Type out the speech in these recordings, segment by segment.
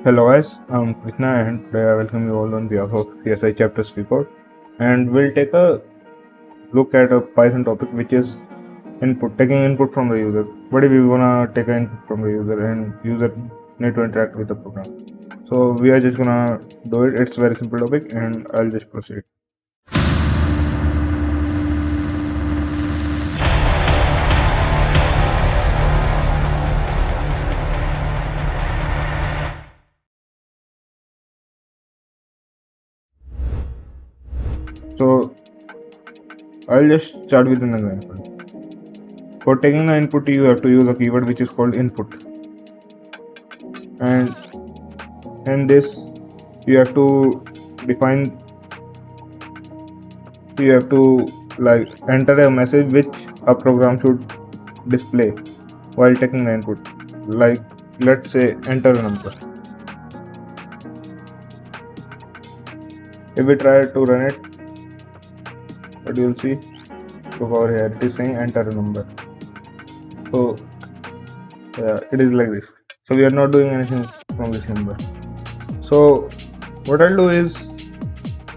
Hello guys, I'm Krishna and today I welcome you all on behalf of CSI Chapter 3 and we'll take a look at a Python topic which is taking input from the user. What if we wanna take an input from the user and user need to interact with the program? So we are just gonna do it. It's a very simple topic and I'll just proceed. So I'll just start with an example. For taking the input, you have to use a keyword which is called input, and in this you have to define. You have to enter a message which a program should display while taking the input. Like let's say enter a number. If we try to run it, what you'll see, look over here, it is saying enter a number. So it is like this. So we are not doing anything from this number. So what I'll do is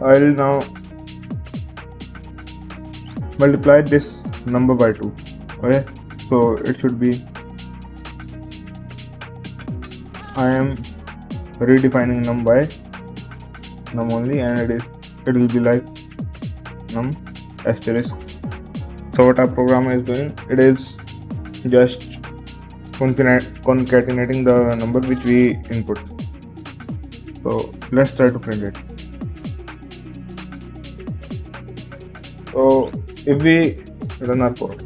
I'll now multiply this number by 2. Okay, so it should be, I am redefining num by num only, and it will be like num asterisk. So what our program is doing, it is just concatenating the number which we input. So let's try to print it. So if we run our code,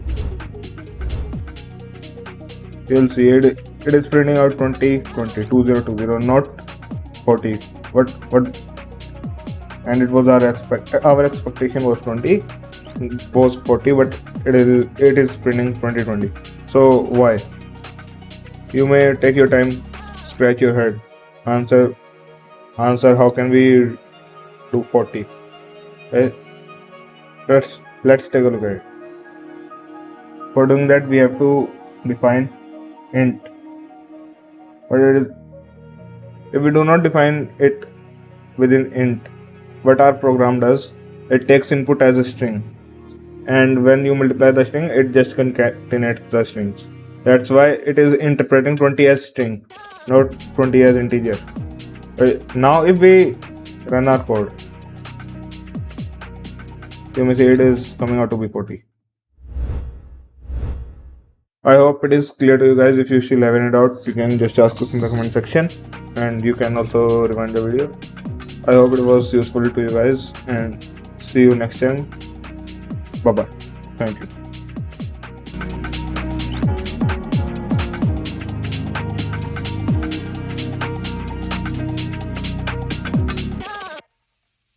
you'll see it is printing out 20, 20, not 40. What and it was our expectation was 20, was 40, but it is printing 20. So why? You may take your time, scratch your head, answer how can we do 40? Okay? Let's take a look at it. For doing that, we have to define int. But if we do not define it within int, what our program does, it takes input as a string, and when you multiply the string, it just concatenates the strings. That's why it is interpreting 20 as string, not 20 as integer. Now if we run our code, you may see it is coming out to be 40. I hope it is clear to you guys. If you still have any doubts, you can just ask us in the comment section, and you can also rewind the video. I hope it was useful to you guys, and see you next time. Bye bye. Thank you.